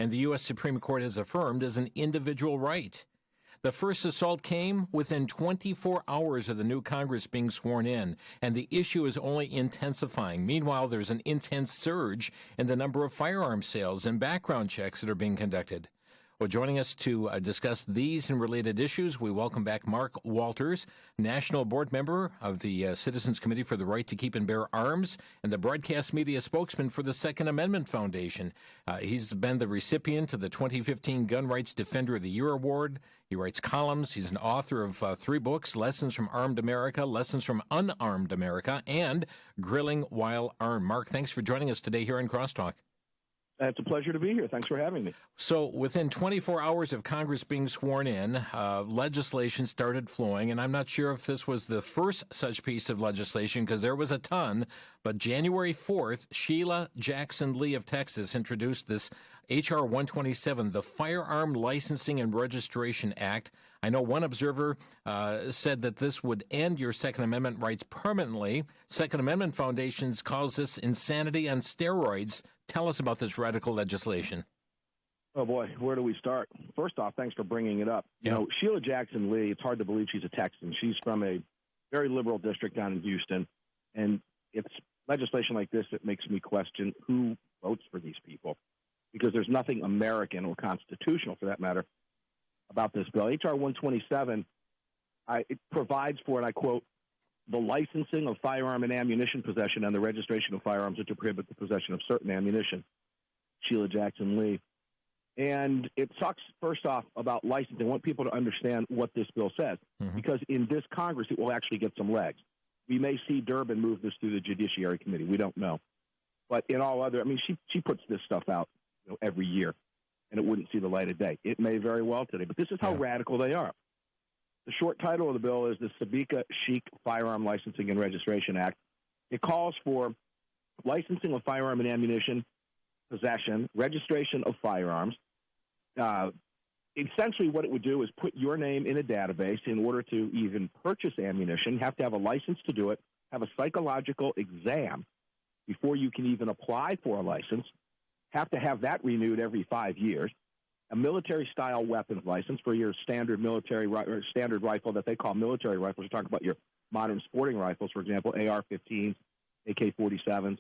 and the U.S. Supreme Court has affirmed as an individual right. The first assault came within 24 hours of the new Congress being sworn in, and the issue is only intensifying. Meanwhile, there's an intense surge in the number of firearm sales and background checks that are being conducted. Well, joining us to discuss these and related issues, we welcome back Mark Walters, National Board Member of the Citizens Committee for the Right to Keep and Bear Arms and the broadcast media spokesman for the Second Amendment Foundation. He's been the recipient of the 2015 Gun Rights Defender of the Year Award. He writes columns. He's an author of 3 books, Lessons from Armed America, Lessons from Unarmed America, and Grilling While Armed. Mark, thanks for joining us today here on Crosstalk. It's a pleasure to be here. Thanks for having me. So within 24 hours of Congress being sworn in, legislation started flowing, and I'm not sure if this was the first such piece of legislation because there was a ton, but January 4th, Sheila Jackson Lee of Texas introduced this H.R. 127, the Firearm Licensing and Registration Act. I know one observer said that this would end your Second Amendment rights permanently. Second Amendment Foundations calls this insanity on steroids. Tell us about this radical legislation. Oh, boy, where do we start? First off, thanks for bringing it up. Yeah. You know, Sheila Jackson Lee, it's hard to believe she's a Texan. She's from a very liberal district down in Houston, and it's legislation like this that makes me question who votes for these people, because there's nothing American or constitutional, for that matter, about this bill. H.R. 127, it provides for, and I quote, the licensing of firearm and ammunition possession and the registration of firearms to prohibit the possession of certain ammunition. Sheila Jackson Lee. And it talks, first off, about licensing. I want people to understand what this bill says, because in this Congress, it will actually get some legs. We may see Durbin move this through the Judiciary Committee. We don't know. But in all other, I mean, she puts this stuff out every year, and it wouldn't see the light of day. It may very well today, but this is how radical they are. The short title of the bill is the Sabika Sheikh Firearm Licensing and Registration Act. It calls for licensing of firearm and ammunition, possession, registration of firearms. Essentially what it would do is put your name in a database. In order to even purchase ammunition, you have to have a license to do it, have a psychological exam before you can even apply for a license, have to have that renewed every 5 years, a military-style weapons license for your standard military or standard rifle that they call military rifles. We're talking about your modern sporting rifles, for example, AR-15s, AK-47s,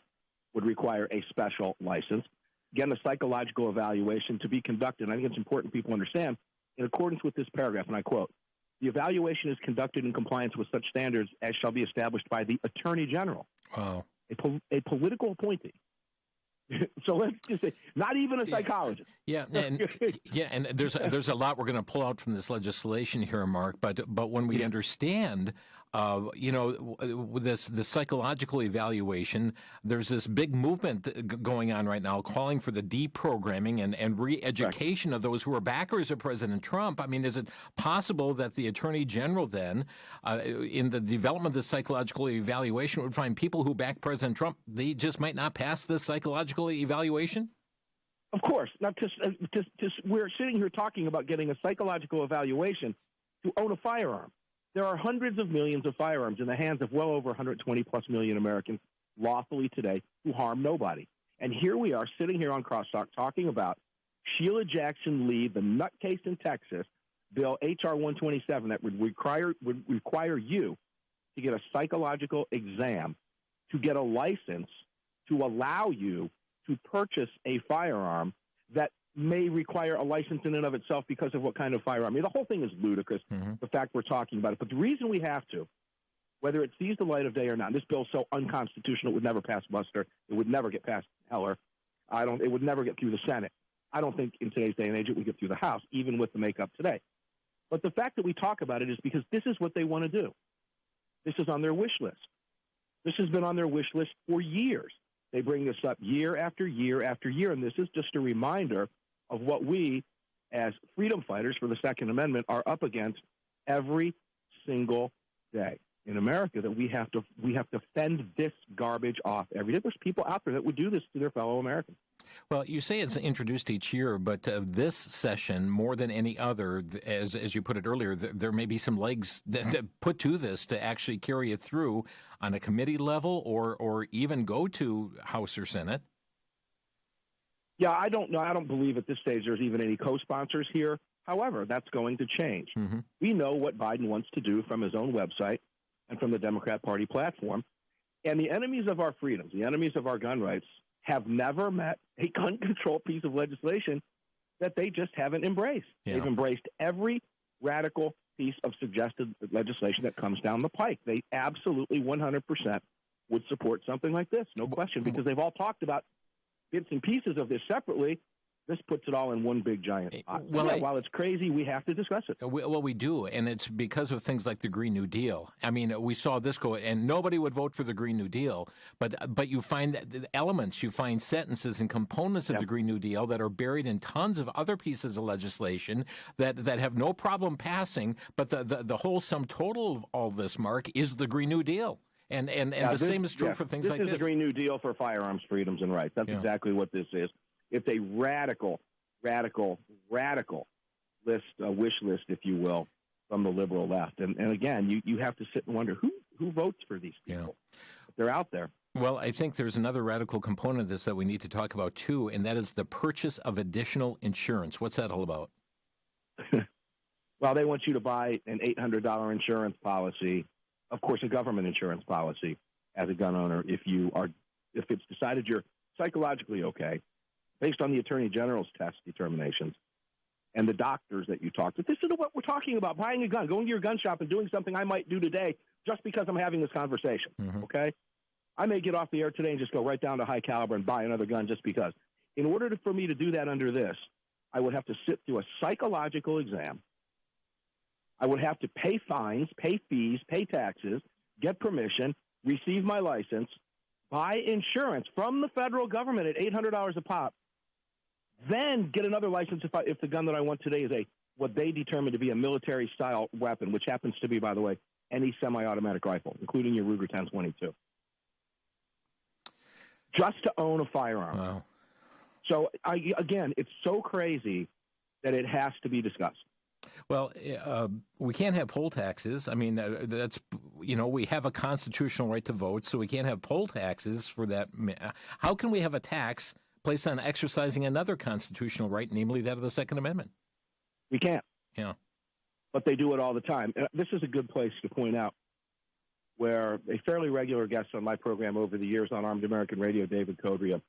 would require a special license. Again, the psychological evaluation to be conducted, and I think it's important people understand, in accordance with this paragraph, and I quote, the evaluation is conducted in compliance with such standards as shall be established by the Attorney General, a political appointee. So let's just say, not even a psychologist. And there's a lot we're going to pull out from this legislation here, Mark. But when we understand, with the psychological evaluation, there's this big movement going on right now, calling for the deprogramming and re-education of those who are backers of President Trump. I mean, is it possible that the Attorney General then, in the development of the psychological evaluation, would find people who back President Trump, they just might not pass this psychological evaluation? Of course. Now, we're sitting here talking about getting a psychological evaluation to own a firearm. There are hundreds of millions of firearms in the hands of well over 120-plus million Americans lawfully today who harm nobody. And here we are sitting here on Crosstalk talking about Sheila Jackson Lee, the nutcase in Texas, Bill H.R. 127 that would require you to get a psychological exam to get a license to allow you to purchase a firearm that may require a license in and of itself because of what kind of firearm. I mean, the whole thing is ludicrous, the fact we're talking about it. But the reason we have to, whether it sees the light of day or not, this bill's so unconstitutional it would never pass muster. It would never get past Heller. It would never get through the Senate. I don't think in today's day and age it would get through the House, even with the makeup today. But the fact that we talk about it is because this is what they want to do. This is on their wish list. This has been on their wish list for years. They bring this up year after year after year, and this is just a reminder of what we, as freedom fighters for the Second Amendment, are up against every single day in America, that we have to fend this garbage off every day. There's people out there that would do this to their fellow Americans. Well, you say it's introduced each year, but this session, more than any other, as you put it earlier, there may be some legs that put to this to actually carry it through on a committee level or even go to House or Senate. Yeah, I don't know. I don't believe at this stage there's even any co-sponsors here. However, that's going to change. Mm-hmm. We know what Biden wants to do from his own website and from the Democrat Party platform. And the enemies of our freedoms, the enemies of our gun rights, have never met a gun control piece of legislation that they just haven't embraced. Yeah. They've embraced every radical piece of suggested legislation that comes down the pike. They absolutely 100% would support something like this, no question, because they've all talked about bits and pieces of this separately. This puts it all in one big giant pot. Well, while it's crazy, we have to discuss it. We do, and it's because of things like the Green New Deal. I mean, we saw this go, and nobody would vote for the Green New Deal, but you find elements, you find sentences and components of the Green New Deal that are buried in tons of other pieces of legislation that have no problem passing, but the whole sum total of all this, Mark, is the Green New Deal. And the same is true for things like this. This is the Green New Deal for firearms, freedoms, and rights. That's exactly what this is. It's a radical list, wish list, if you will, from the liberal left. And again, you have to sit and wonder who votes for these people. They're out there. Well, I think there's another radical component of this that we need to talk about too, and that is the purchase of additional insurance. What's that all about? Well, they want you to buy an $800 insurance policy, of course, a government insurance policy, as a gun owner, if it's decided you're psychologically okay, based on the Attorney General's test determinations and the doctors that you talk to. This is what we're talking about, buying a gun, going to your gun shop and doing something I might do today just because I'm having this conversation, okay? I may get off the air today and just go right down to High Caliber and buy another gun just because. In order for me to do that under this, I would have to sit through a psychological exam. I would have to pay fines, pay fees, pay taxes, get permission, receive my license, buy insurance from the federal government at $800 a pop, then get another license if the gun that I want today is what they determine to be a military-style weapon, which happens to be, by the way, any semi-automatic rifle, including your Ruger 1022. Just to own a firearm. Wow. So, again, it's so crazy that it has to be discussed. Well, we can't have poll taxes. I mean, we have a constitutional right to vote, so we can't have poll taxes for that. How can we have a tax placed on exercising another constitutional right, namely that of the Second Amendment? We can't. Yeah. But they do it all the time. This is a good place to point out where a fairly regular guest on my program over the years on Armed American Radio, David Codria,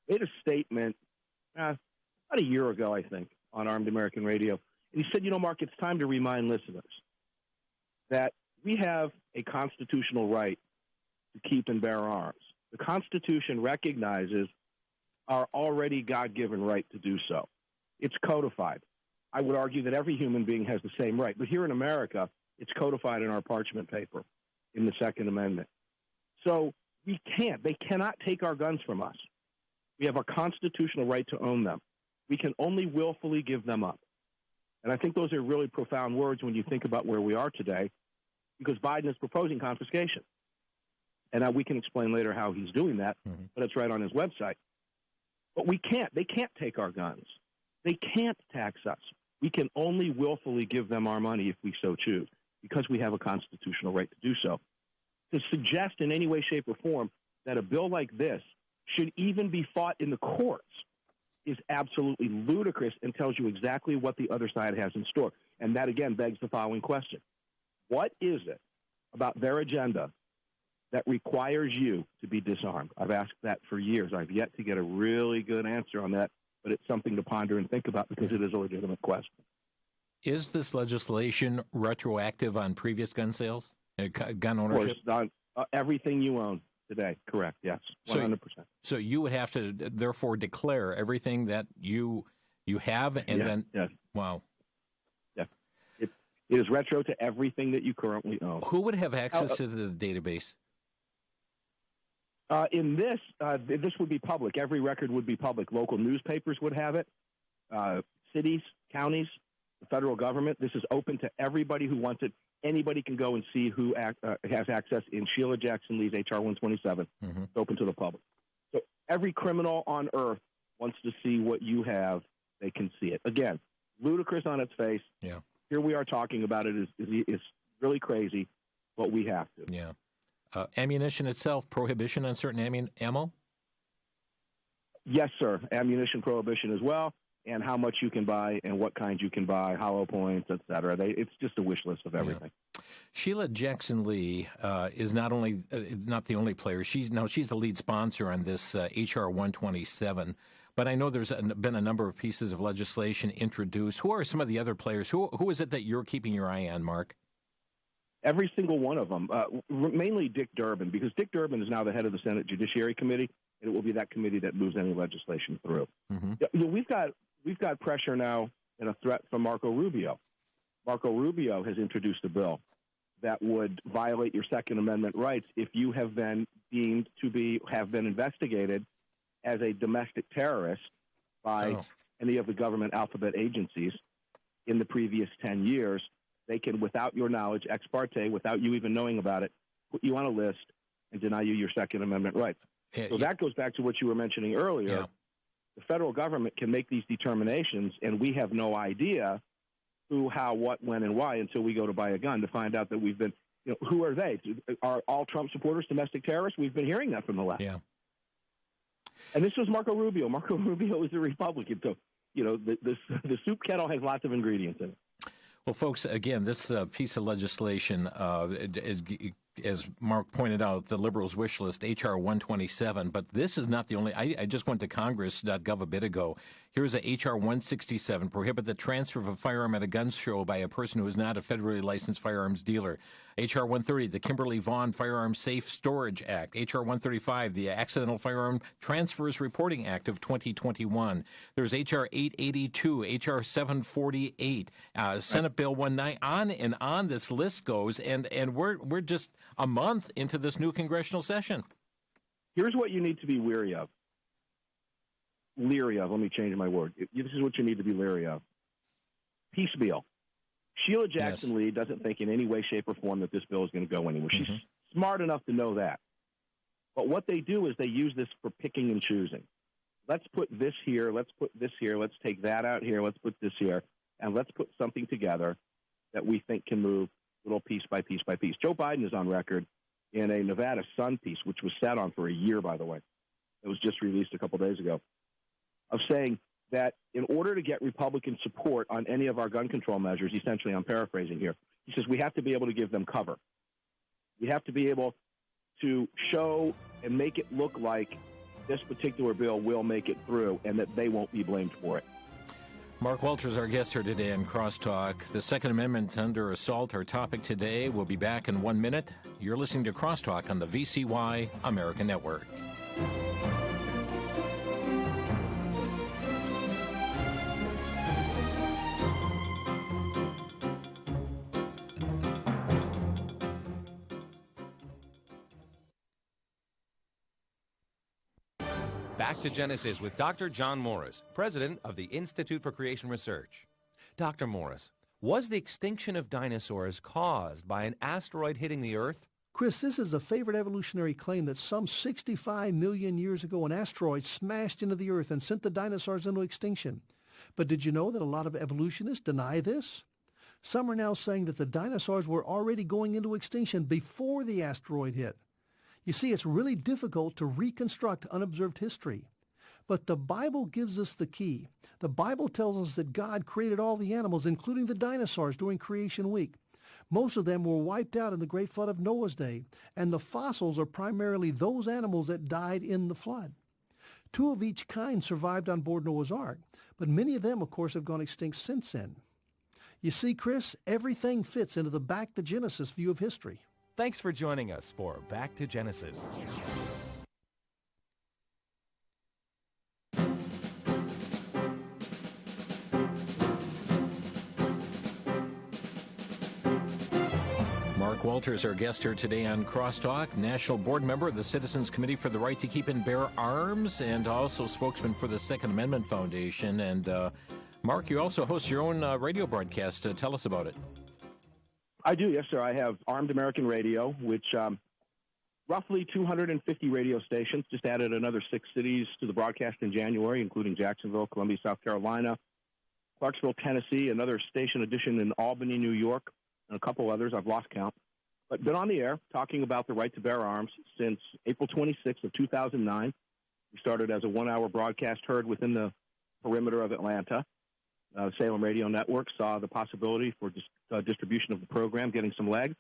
made a statement about a year ago, I think, on Armed American Radio. And he said, Mark, it's time to remind listeners that we have a constitutional right to keep and bear arms. The Constitution recognizes our already God-given right to do so. It's codified. I would argue that every human being has the same right. But here in America, it's codified in our parchment paper in the Second Amendment. So they cannot take our guns from us. We have a constitutional right to own them. We can only willfully give them up. And I think those are really profound words when you think about where we are today, because Biden is proposing confiscation. And we can explain later how he's doing that, but it's right on his website. But they can't take our guns. They can't tax us. We can only willfully give them our money if we so choose, because we have a constitutional right to do so. To suggest in any way, shape, or form that a bill like this should even be fought in the courts is absolutely ludicrous and tells you exactly what the other side has in store. And that, again, begs the following question. What is it about their agenda that requires you to be disarmed? I've asked that for years. I've yet to get a really good answer on that, but it's something to ponder and think about because it is a legitimate question. Is this legislation retroactive on previous gun sales, gun ownership? Of course, on everything you own today, correct, yes, 100%. So you would have to, therefore, declare everything that you have, and then... Yes. Wow. Yeah. It is retro to everything that you currently own. Who would have access to the database? In this would be public. Every record would be public. Local newspapers would have it. Cities, counties, the federal government. This is open to everybody who wants it. Anybody can go and see who has access in Sheila Jackson Lee's H.R. 127. It's open to the public. So every criminal on earth wants to see what you have. They can see it. Again, ludicrous on its face. Yeah. Here we are talking about it is really crazy, but we have to. Yeah. Ammunition itself, prohibition on certain ammo? Yes, sir. Ammunition prohibition as well, and how much you can buy and what kinds you can buy, hollow points, et cetera. It's just a wish list of everything. Yeah. Sheila Jackson Lee is not the only player. She's the lead sponsor on this HR 127. But I know there's been a number of pieces of legislation introduced. Who are some of the other players? Who is it that you're keeping your eye on, Mark? Every single one of them, mainly Dick Durbin, because Dick Durbin is now the head of the Senate Judiciary Committee, and it will be that committee that moves any legislation through. Mm-hmm. We've got pressure now and a threat from Marco Rubio. Marco Rubio has introduced a bill that would violate your Second Amendment rights if you have been deemed to have been investigated as a domestic terrorist by any of the government alphabet agencies in the previous 10 years. They can, without your knowledge, ex parte, without you even knowing about it, put you on a list and deny you your Second Amendment rights. So that goes back to what you were mentioning earlier. Yeah. The federal government can make these determinations, and we have no idea who, how, what, when, and why until we go to buy a gun to find out that we've been, who are they? Are all Trump supporters domestic terrorists? We've been hearing that from the left. Yeah. And this was Marco Rubio. Marco Rubio is a Republican. So, the soup kettle has lots of ingredients in it. Well, folks, again, this piece of legislation, as Mark pointed out, the Liberals' wish list, H.R. 127, but this is not the only. I just went to Congress.gov a bit ago. Here's a H.R. 167, prohibit the transfer of a firearm at a gun show by a person who is not a federally licensed firearms dealer. H.R. 130, the Kimberly Vaughn Firearm Safe Storage Act. H.R. 135, the Accidental Firearm Transfers Reporting Act of 2021. There's H.R. 882, H.R. 748, Senate Bill 19, on and on this list goes, and we're just a month into this new congressional session. Here's what you need to be leery of. Let me change my word. This is what you need to be leery of. Piecemeal. Sheila Jackson Lee doesn't think in any way, shape, or form that this bill is going to go anywhere. She's smart enough to know that. But what they do is they use this for picking and choosing. Let's put this here. Let's put this here. Let's take that out here. Let's put this here. And let's put something together that we think can move little piece by piece by piece. Joe Biden is on record in a Nevada Sun piece, which was sat on for a year, by the way. It was just released a couple days ago, of saying that in order to get Republican support on any of our gun control measures, essentially I'm paraphrasing here, he says we have to be able to give them cover. We have to be able to show and make it look like this particular bill will make it through and that they won't be blamed for it. Mark Walters, our guest here today on Crosstalk. The Second Amendment under assault, our topic today. We'll be back in 1 minute. You're listening to Crosstalk on the VCY America Network. Back to Genesis with Dr. John Morris, president of the Institute for Creation Research. Dr. Morris, was the extinction of dinosaurs caused by an asteroid hitting the Earth? Chris, this is a favorite evolutionary claim that some 65 million years ago an asteroid smashed into the Earth and sent the dinosaurs into extinction. But did you know that a lot of evolutionists deny this? Some are now saying that the dinosaurs were already going into extinction before the asteroid hit. You see, it's really difficult to reconstruct unobserved history. But the Bible gives us the key. The Bible tells us that God created all the animals, including the dinosaurs, during Creation Week. Most of them were wiped out in the great flood of Noah's day, and the fossils are primarily those animals that died in the flood. 2 of each kind survived on board Noah's Ark, but many of them, of course, have gone extinct since then. You see, Chris, everything fits into the Back to Genesis view of history. Thanks for joining us for Back to Genesis. Mark Walters, our guest here today on Crosstalk, national board member of the Citizens Committee for the Right to Keep and Bear Arms, and also spokesman for the Second Amendment Foundation. And Mark, you also host your own radio broadcast. Tell us about it. I do, yes, sir. I have Armed American Radio, which roughly 250 radio stations, just added another 6 cities to the broadcast in January, including Jacksonville, Columbia, South Carolina, Clarksville, Tennessee, another station addition in Albany, New York, and a couple others. I've lost count. But been on the air talking about the right to bear arms since April 26th of 2009. We started as a 1-hour broadcast heard within the perimeter of Atlanta. Salem Radio Network saw the possibility for distribution of the program getting some legs,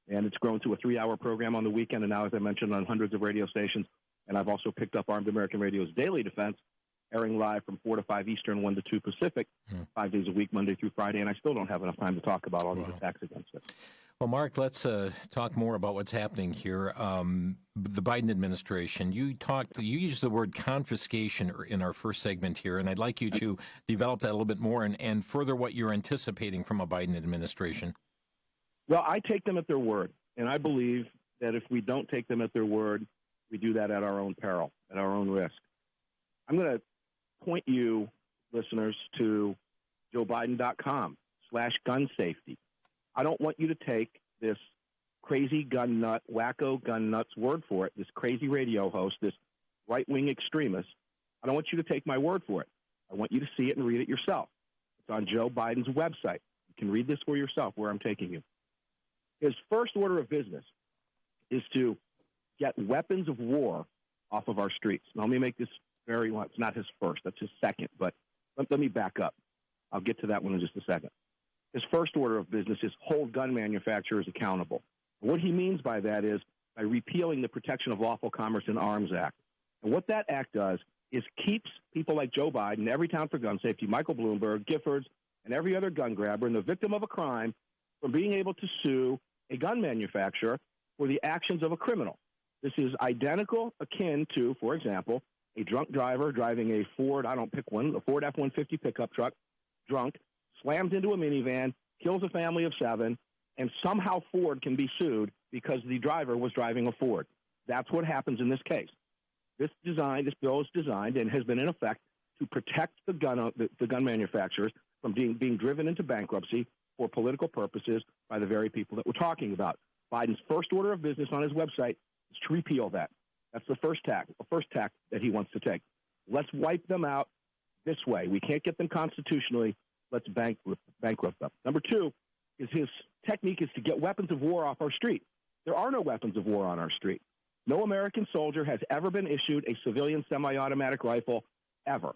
and it's grown to a 3-hour program on the weekend, and now, as I mentioned, on hundreds of radio stations. And I've also picked up Armed American Radio's Daily Defense, airing live from 4 to 5 Eastern, 1 to 2 Pacific, 5 days a week, Monday through Friday, and I still don't have enough time to talk about all these attacks against it. Well, Mark, let's talk more about what's happening here. The Biden administration, you used the word confiscation in our first segment here, and I'd like you to develop that a little bit more and further what you're anticipating from a Biden administration. Well, I take them at their word, and I believe that if we don't take them at their word, we do that at our own peril, at our own risk. I'm going to point you, listeners, to joebiden.com/gun safety. I don't want you to take this crazy gun nut, wacko gun nut's word for it, this crazy radio host, this right-wing extremist. I don't want you to take my word for it. I want you to see it and read it yourself. It's on Joe Biden's website. You can read this for yourself where I'm taking you. His first order of business is to get weapons of war off of our streets. Now, let me make this very well. It's not his first. That's his second. But let me back up. I'll get to that one in just a second. His first order of business is hold gun manufacturers accountable. What he means by that is by repealing the Protection of Lawful Commerce in Arms Act. And what that act does is keeps people like Joe Biden, Everytown for Gun Safety, Michael Bloomberg, Giffords, and every other gun grabber and the victim of a crime from being able to sue a gun manufacturer for the actions of a criminal. This is identical, akin to, for example, a drunk driver driving a Ford, a Ford F-150 pickup truck, drunk, slams into a minivan, kills a family of 7, and somehow Ford can be sued because the driver was driving a Ford. That's what happens in this case. This bill is designed and has been in effect to protect the gun manufacturers from being driven into bankruptcy for political purposes by the very people that we're talking about. Biden's first order of business on his website is to repeal that. That's the first tack that he wants to take. Let's wipe them out this way. We can't get them constitutionally. Let's bankrupt them. Number 2 is his technique is to get weapons of war off our street. There are no weapons of war on our street. No American soldier has ever been issued a civilian semi-automatic rifle, ever.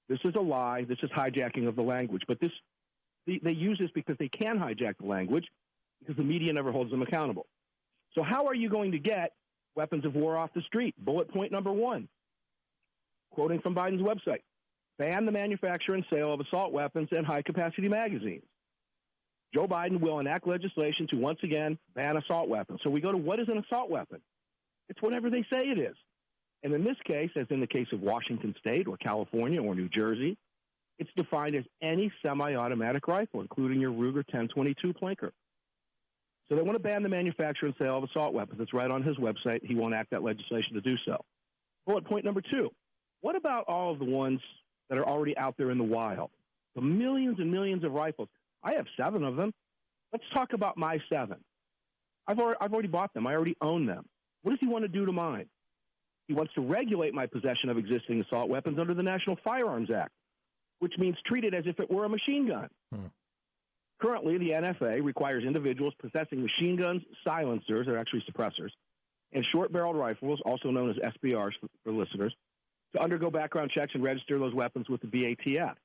This is a lie. This is hijacking of the language. But they use this because they can hijack the language because the media never holds them accountable. So how are you going to get weapons of war off the street? Bullet point number 1, quoting from Biden's website, ban the manufacture and sale of assault weapons and high-capacity magazines. Joe Biden will enact legislation to once again ban assault weapons. So we go to what is an assault weapon? It's whatever they say it is. And in this case, as in the case of Washington State or California or New Jersey, it's defined as any semi-automatic rifle, including your Ruger 10/22 Plinker. So they want to ban the manufacture and sale of assault weapons. It's right on his website. He won't enact that legislation to do so. Bullet point number 2, what about all of the ones that are already out there in the wild? The millions and millions of rifles. I have 7 of them. Let's talk about my 7. I've already bought them. I already own them. What does he want to do to mine? He wants to regulate my possession of existing assault weapons under the National Firearms Act, which means treat it as if it were a machine gun. Currently, the NFA requires individuals possessing machine guns, silencers, they're actually suppressors, and short-barreled rifles, also known as SBRs for listeners, to undergo background checks and register those weapons with the BATF,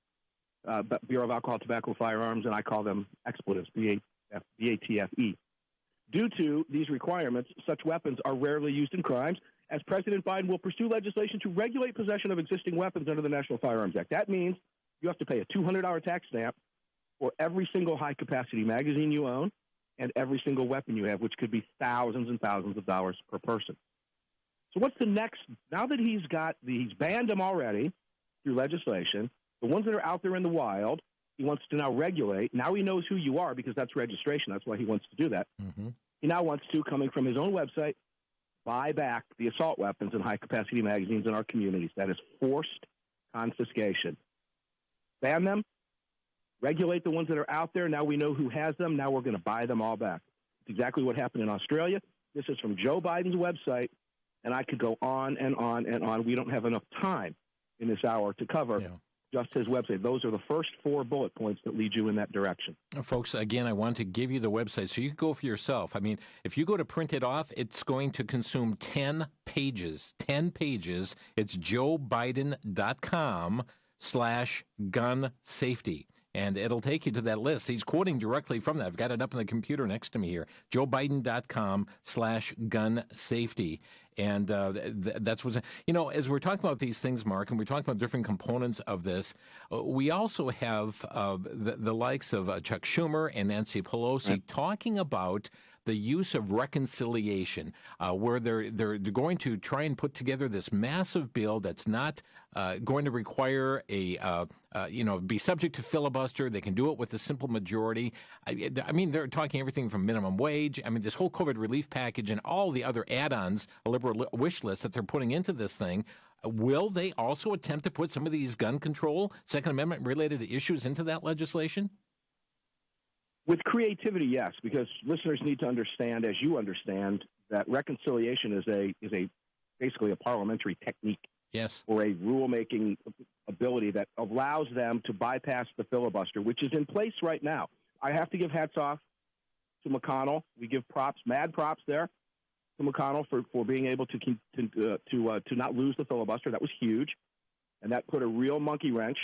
Bureau of Alcohol, Tobacco, Firearms, and I call them expletives, BATFE. Due to these requirements, such weapons are rarely used in crimes, as President Biden will pursue legislation to regulate possession of existing weapons under the National Firearms Act. That means you have to pay a $200 tax stamp for every single high-capacity magazine you own and every single weapon you have, which could be thousands and thousands of dollars per person. So what's the next? Now that he's banned them already through legislation, the ones that are out there in the wild, he wants to now regulate. Now he knows who you are because that's registration. That's why he wants to do that. Mm-hmm. He now wants to, coming from his own website, buy back the assault weapons and high-capacity magazines in our communities. That is forced confiscation. Ban them, regulate the ones that are out there. Now we know who has them. Now we're going to buy them all back. It's exactly what happened in Australia. This is from Joe Biden's website, and I could go on and on and on. We don't have enough time in this hour to cover just his website. Those are the first 4 bullet points that lead you in that direction. Folks, again, I want to give you the website so you can go for yourself. I mean, if you go to print it off, it's going to consume 10 pages. 10 pages. It's joebiden.com/gun safety. And it'll take you to that list. He's quoting directly from that. I've got it up on the computer next to me here. joebiden.com/gun safety. And that's what's, as we're talking about these things, Mark, and we're talking about different components of this, we also have the likes of Chuck Schumer and Nancy Pelosi talking about the use of reconciliation, where they're going to try and put together this massive bill that's not going to require be subject to filibuster. They can do it with a simple majority. I mean, they're talking everything from minimum wage. I mean, this whole COVID relief package and all the other add-ons, a liberal wish list that they're putting into this thing. Will they also attempt to put some of these gun control, Second Amendment-related issues into that legislation? With creativity, yes, because listeners need to understand, as you understand, that reconciliation is basically a parliamentary technique. Yes. Or a rulemaking ability that allows them to bypass the filibuster, which is in place right now. I have to give hats off to McConnell. We give props, mad props there to McConnell for being able to not lose the filibuster. That was huge, and that put a real monkey wrench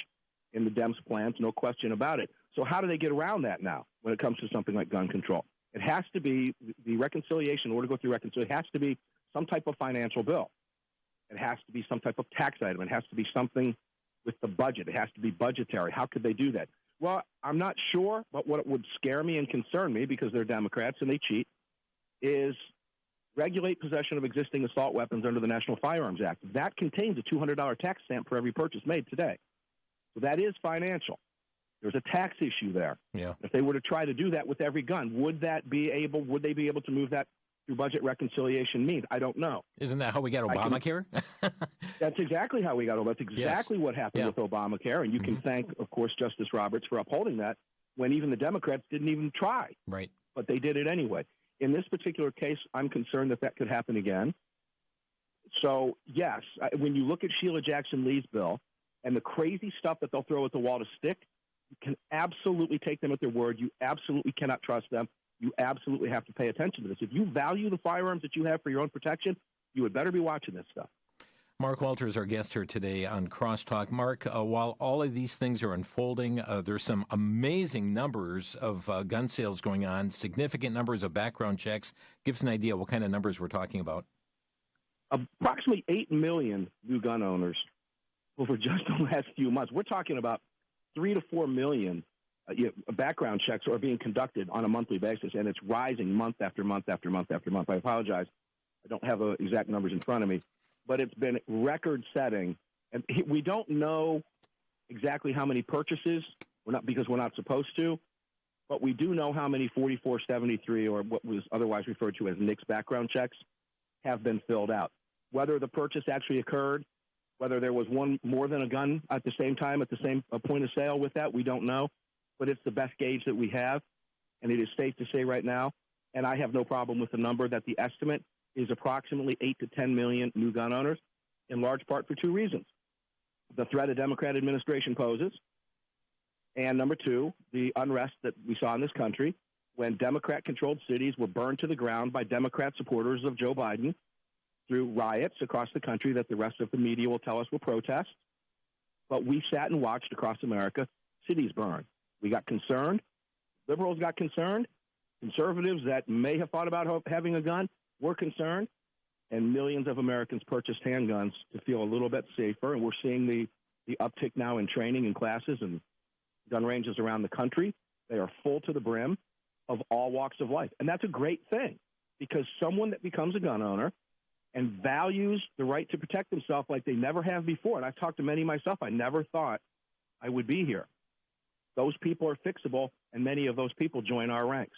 in the Dems' plans, no question about it. So how do they get around that now when it comes to something like gun control? It has to be the reconciliation, in order to go through reconciliation, it has to be some type of financial bill. It has to be some type of tax item. It has to be something with the budget. It has to be budgetary. How could they do that? Well, I'm not sure, but what would scare me and concern me, because they're Democrats and they cheat, is regulate possession of existing assault weapons under the National Firearms Act. That contains a $200 tax stamp for every purchase made today. So that is financial. There's a tax issue there. Yeah. If they were to try to do that with every gun, would they be able to move that through budget reconciliation means? I don't know. Isn't that how we got Obamacare? That's exactly how we got Obamacare. That's exactly what happened with Obamacare. And you can thank, of course, Justice Roberts for upholding that when even the Democrats didn't even try. Right. But they did it anyway. In this particular case, I'm concerned that could happen again. So, yes, when you look at Sheila Jackson Lee's bill and the crazy stuff that they'll throw at the wall to stick, you can absolutely take them at their word. You absolutely cannot trust them. You absolutely have to pay attention to this. If you value the firearms that you have for your own protection, you had better be watching this stuff. Mark Walters, our guest here today on Crosstalk. Mark, while all of these things are unfolding, there's some amazing numbers of gun sales going on, significant numbers of background checks. Give us an idea what kind of numbers we're talking about. Approximately 8 million new gun owners over just the last few months. We're talking about 3 to 4 million background checks are being conducted on a monthly basis, and it's rising month after month after month after month. I apologize. I don't have the exact numbers in front of me, but it's been record-setting. And we don't know exactly how many purchases, because we're not supposed to, but we do know how many 4473, or what was otherwise referred to as NICS background checks, have been filled out. Whether the purchase actually occurred, whether there was one more than a gun at the same time at the same point of sale with that, we don't know. But it's the best gauge that we have, and it is safe to say right now, and I have no problem with the number, that the estimate is approximately 8 to 10 million new gun owners, in large part for 2 reasons. The threat a Democrat administration poses, and number 2, the unrest that we saw in this country when Democrat-controlled cities were burned to the ground by Democrat supporters of Joe Biden through riots across the country that the rest of the media will tell us were protests. But we sat and watched across America cities burn. We got concerned. Liberals got concerned. Conservatives that may have thought about having a gun were concerned. And millions of Americans purchased handguns to feel a little bit safer. And we're seeing the uptick now in training and classes and gun ranges around the country. They are full to the brim of all walks of life. And that's a great thing, because someone that becomes a gun owner and values the right to protect themselves like they never have before, and I've talked to many myself, I never thought I would be here. Those people are fixable, and many of those people join our ranks.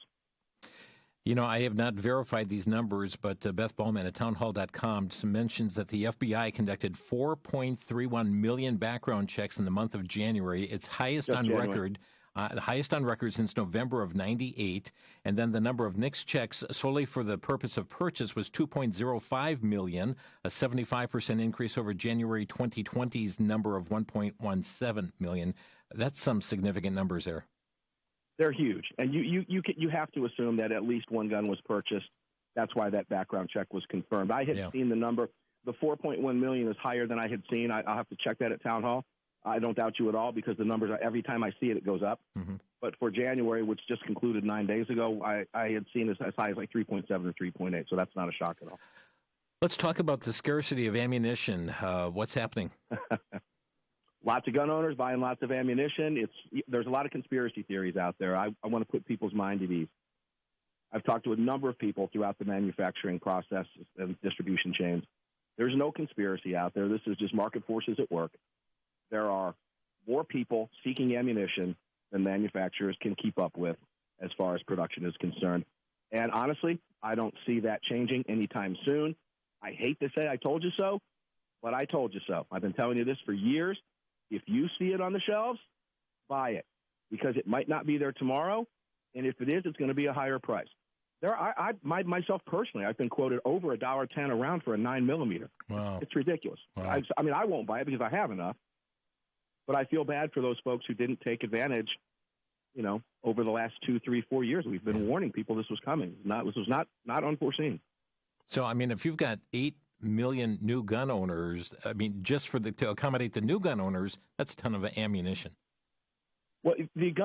You know, I have not verified these numbers, but Beth Bowman at townhall.com mentions that the FBI conducted 4.31 million background checks in the month of January, its highest on record. the highest on record since November of 98. And then the number of NICS checks solely for the purpose of purchase was 2.05 million, a 75% increase over January 2020's number of 1.17 million. That's some significant numbers there. They're huge. And you have to assume that at least one gun was purchased. That's why that background check was confirmed. I had seen the number. The 4.1 million is higher than I had seen. I'll have to check that at Town Hall. I don't doubt you at all because the numbers, every time I see it, it goes up. Mm-hmm. But for January, which just concluded 9 days ago, I had seen as high as like 3.7 or 3.8. So that's not a shock at all. Let's talk about the scarcity of ammunition. What's happening? Lots of gun owners buying lots of ammunition. There's a lot of conspiracy theories out there. I want to put people's mind at ease. I've talked to a number of people throughout the manufacturing process and distribution chains. There's no conspiracy out there. This is just market forces at work. There are more people seeking ammunition than manufacturers can keep up with as far as production is concerned. And honestly, I don't see that changing anytime soon. I hate to say I told you so, but I told you so. I've been telling you this for years. If you see it on the shelves, buy it because it might not be there tomorrow. And if it is, it's going to be a higher price. Myself personally, I've been quoted over $1.10 a round for a 9mm. Wow. It's ridiculous. Wow. I won't buy it because I have enough. But I feel bad for those folks who didn't take advantage, over the last 2, 3, 4 years. We've been warning people this was coming. This was not unforeseen. So, if you've got 8 million new gun owners, just to accommodate the new gun owners, that's a ton of ammunition. Well,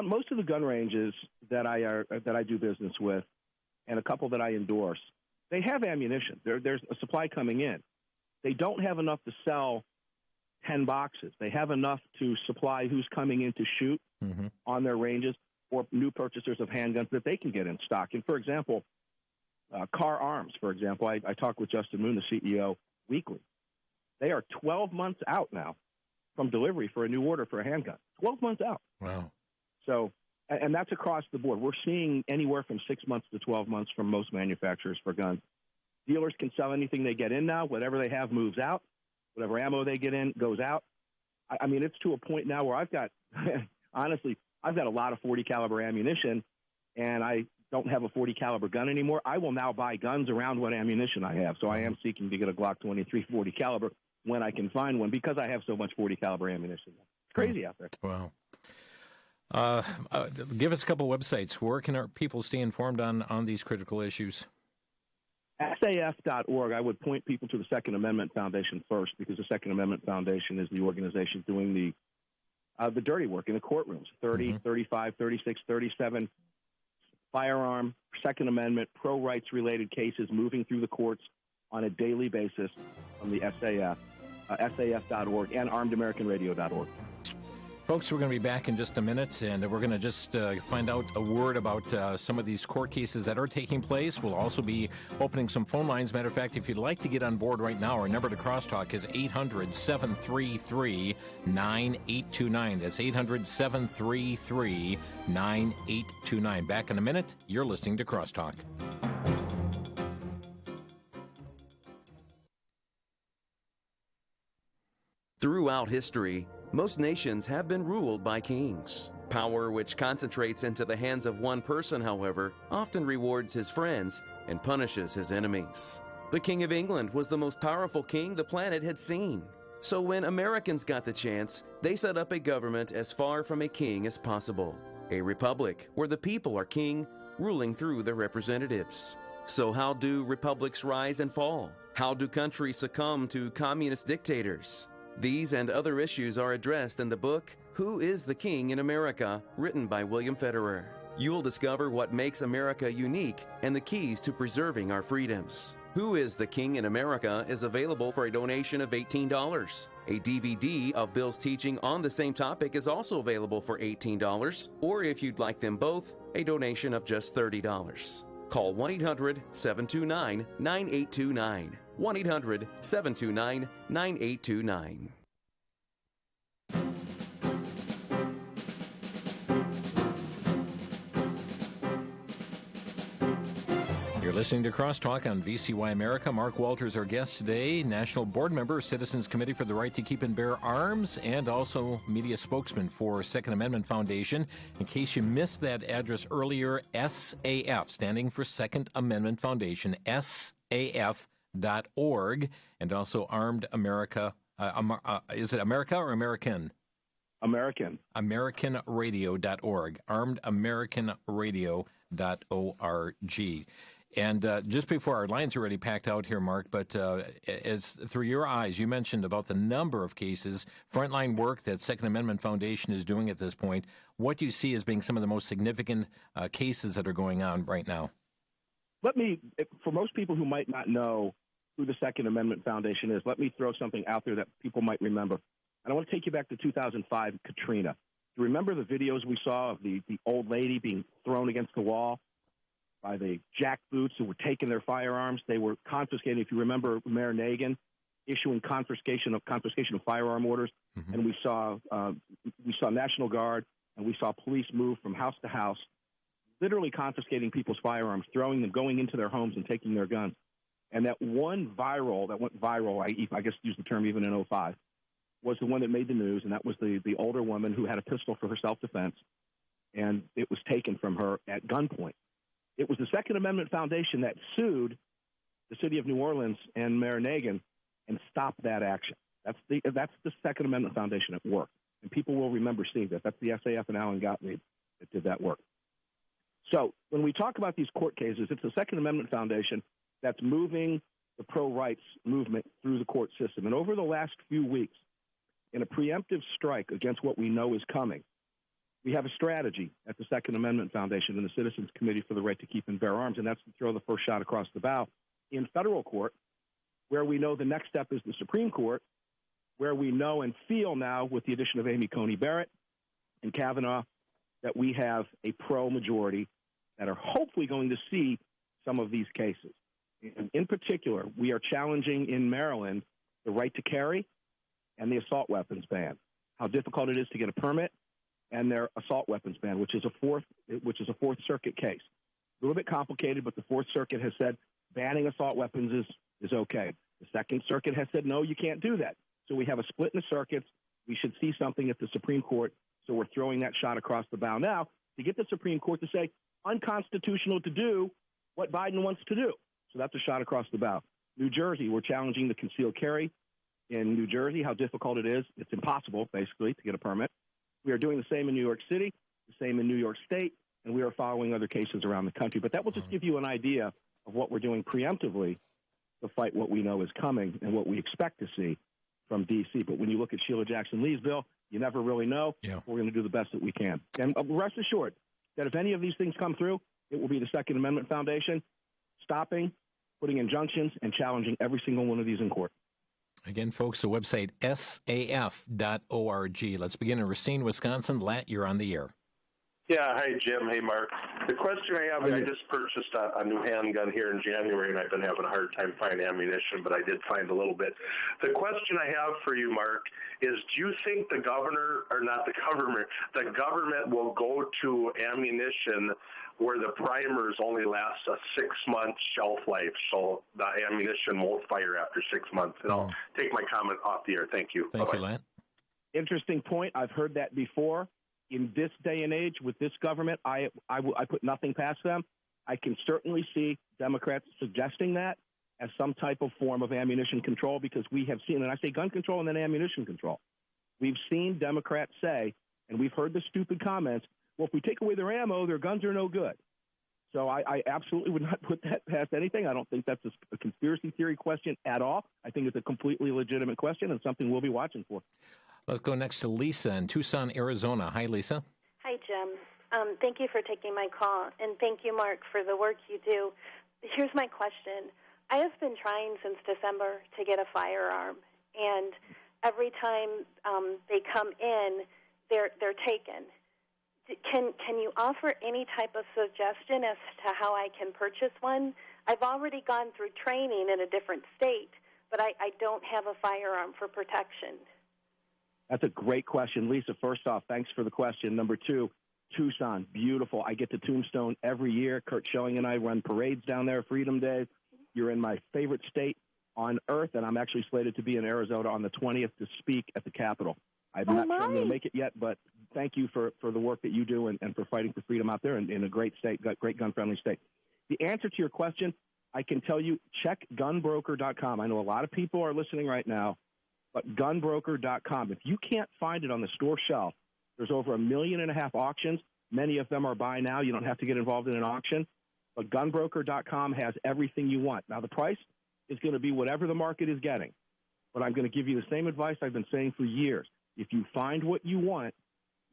most of the gun ranges that I do business with, and a couple that I endorse, they have ammunition. There's a supply coming in. They don't have enough to sell 10 boxes. They have enough to supply who's coming in to shoot on their ranges or new purchasers of handguns that they can get in stock. And, for example, Car Arms, for example, I talk with Justin Moon, the CEO, weekly. They are 12 months out now from delivery for a new order for a handgun. 12 months out. Wow. So, and that's across the board. We're seeing anywhere from 6 months to 12 months from most manufacturers for guns. Dealers can sell anything they get in now. Whatever they have moves out. Whatever ammo they get in goes out. It's to a point now where I've got, honestly, I've got a lot of 40 caliber ammunition, and I don't have a 40 caliber gun anymore. I will now buy guns around what ammunition I have. So I am seeking to get a Glock 23 40 caliber when I can find one because I have so much 40 caliber ammunition. It's crazy out there. Wow. Give us a couple websites. Where can our people stay informed on these critical issues? SAF.org. I would point people to the Second Amendment Foundation first because the Second Amendment Foundation is the organization doing the dirty work in the courtrooms, 30, 35, 36, 37 firearm, Second Amendment, pro-rights related cases moving through the courts on a daily basis from the SAF, SAF.org, and ArmedAmericanRadio.org. Folks, we're going to be back in just a minute, and we're going to just find out a word about some of these court cases that are taking place. We'll also be opening some phone lines. Matter of fact, if you'd like to get on board right now, our number to Crosstalk is 800-733-9829. That's 800-733-9829. Back in a minute. You're listening to Crosstalk. Throughout history, most nations have been ruled by kings. Power which concentrates into the hands of one person, however, often rewards his friends and punishes his enemies. The King of England was the most powerful king the planet had seen. So when Americans got the chance, they set up a government as far from a king as possible. A republic where the people are king, ruling through their representatives. So how do republics rise and fall? How do countries succumb to communist dictators? These and other issues are addressed in the book, Who is the King in America?, written by William Federer. You'll discover what makes America unique and the keys to preserving our freedoms. Who is the King in America is available for a donation of $18. A DVD of Bill's teaching on the same topic is also available for $18, or if you'd like them both, a donation of just $30. Call 1-800-729-9829. 1-800-729-9829. You're Listening to Crosstalk on VCY America. Mark Walters, our guest today, National Board Member, Citizens Committee for the Right to Keep and Bear Arms, and also media spokesman for Second Amendment Foundation. In case you missed that address earlier, SAF, standing for Second Amendment Foundation, SAF.org, and also Armed America. Is it America or American? American. AmericanRadio.org. ArmedAmericanRadio.org. And just before, our lines are already packed out here, Mark, but as through your eyes, you mentioned about the number of cases, frontline work that Second Amendment Foundation is doing at this point. What do you see as being some of the most significant cases that are going on right now? For most people who might not know who the Second Amendment Foundation is, let me throw something out there that people might remember. And I want to take you back to 2005, Katrina. Do you remember the videos we saw of the old lady being thrown against the wall by the jackboots who were taking their firearms? They were confiscating. If you remember, Mayor Nagin issuing confiscation of firearm orders, and we saw National Guard and we saw police move from house to house, literally confiscating people's firearms, throwing them, going into their homes and taking their guns. And that went viral, I guess use the term even in 2005, was the one that made the news, and that was the older woman who had a pistol for her self-defense, and it was taken from her at gunpoint. It was the Second Amendment Foundation that sued the city of New Orleans and Mayor Nagin and stopped that action. That's the Second Amendment Foundation at work, and people will remember seeing that. That's the SAF and Alan Gottlieb that did that work. So when we talk about these court cases, it's the Second Amendment Foundation that's moving the pro-rights movement through the court system. And over the last few weeks, in a preemptive strike against what we know is coming, we have a strategy at the Second Amendment Foundation and the Citizens Committee for the Right to Keep and Bear Arms, and that's to throw the first shot across the bow in federal court, where we know the next step is the Supreme Court, where we know and feel now with the addition of Amy Coney Barrett and Kavanaugh that we have a pro-majority that are hopefully going to see some of these cases. In particular, we are challenging in Maryland the right to carry and the assault weapons ban, how difficult it is to get a permit, and their assault weapons ban, which is a Fourth Circuit case. A little bit complicated, but the Fourth Circuit has said banning assault weapons is okay. The Second Circuit has said, no, you can't do that. So we have a split in the circuits. We should see something at the Supreme Court, so we're throwing that shot across the bow now to get the Supreme Court to say unconstitutional to do what Biden wants to do. So that's a shot across the bow. New Jersey, we're challenging the concealed carry in New Jersey, how difficult it is. It's impossible, basically, to get a permit. We are doing the same in New York City, the same in New York State, and we are following other cases around the country. But that will just give you an idea of what we're doing preemptively to fight what we know is coming and what we expect to see from D.C. But when you look at Sheila Jackson Lee's bill, you never really know. Yeah. We're going to do the best that we can. And rest assured that if any of these things come through, it will be the Second Amendment Foundation stopping, putting injunctions, and challenging every single one of these in court. Again, folks, the website saf.org. Let's begin in Racine, Wisconsin. Lat, you're on the air. Yeah, hi, Jim. Hey, Mark. The question I have, I just purchased a new handgun here in January, and I've been having a hard time finding ammunition, but I did find a little bit. The question I have for you, Mark, is do you think the government will go to ammunition where the primers only last a 6-month shelf life, so the ammunition won't fire after 6 months? And I'll take my comment off the air. Thank you. Thank you, Lat. Interesting point. I've heard that before. In this day and age with this government, I put nothing past them. I can certainly see Democrats suggesting that as some type of form of ammunition control, because we have seen, and I say gun control and then ammunition control. We've seen Democrats say, and we've heard the stupid comments, well, if we take away their ammo, their guns are no good. So I absolutely would not put that past anything. I don't think that's a conspiracy theory question at all. I think it's a completely legitimate question and something we'll be watching for. Let's go next to Lisa in Tucson, Arizona. Hi, Lisa. Hi, Jim. Thank you for taking my call, and thank you, Mark, for the work you do. Here's my question. I have been trying since December to get a firearm, and every time they come in, they're taken. Can you offer any type of suggestion as to how I can purchase one? I've already gone through training in a different state, but I don't have a firearm for protection. That's a great question. Lisa, first off, thanks for the question. Number two, Tucson, beautiful. I get to Tombstone every year. Kurt Schilling and I run parades down there, Freedom Day. You're in my favorite state on earth, and I'm actually slated to be in Arizona on the 20th to speak at the Capitol. I'm not sure I'm going to make it yet, but thank you for the work that you do and for fighting for freedom out there in a great state, great gun-friendly state. The answer to your question, I can tell you, check gunbroker.com. I know a lot of people are listening right now, but gunbroker.com. If you can't find it on the store shelf, there's over 1.5 million auctions. Many of them are buy now. You don't have to get involved in an auction. But gunbroker.com has everything you want. Now, the price is going to be whatever the market is getting. But I'm going to give you the same advice I've been saying for years. If you find what you want,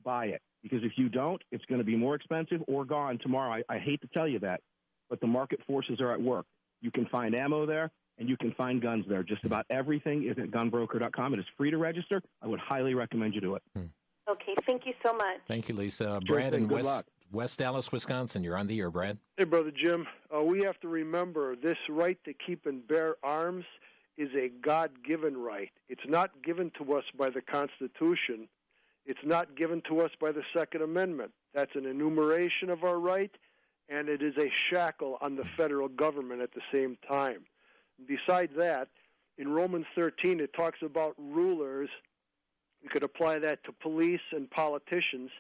buy it. Because if you don't, it's going to be more expensive or gone tomorrow. I hate to tell you that, but the market forces are at work. You can find ammo there, and you can find guns there. Just about everything is at gunbroker.com. It is free to register. I would highly recommend you do it. Okay, thank you so much. Thank you, Lisa. Sure Brad thing. in Good luck. West Dallas, Wisconsin. You're on the air, Brad. Hey, Brother Jim. We have to remember this right to keep and bear arms is a God-given right. It's not given to us by the Constitution. It's not given to us by the Second Amendment. That's an enumeration of our right, and it is a shackle on the federal government at the same time. Besides that, in Romans 13, it talks about rulers. You could apply that to police and politicians,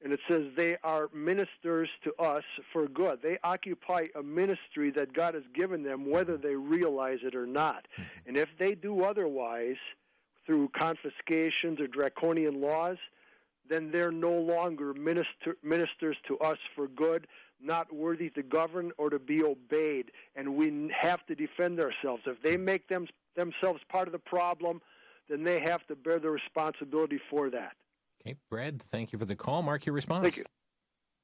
and it says they are ministers to us for good. They occupy a ministry that God has given them, whether they realize it or not. And if they do otherwise, through confiscations or draconian laws, then they're no longer ministers to us for good, not worthy to govern or to be obeyed. And we have to defend ourselves. If they make themselves part of the problem, then they have to bear the responsibility for that. Okay, Brad, thank you for the call. Mark, your response. Thank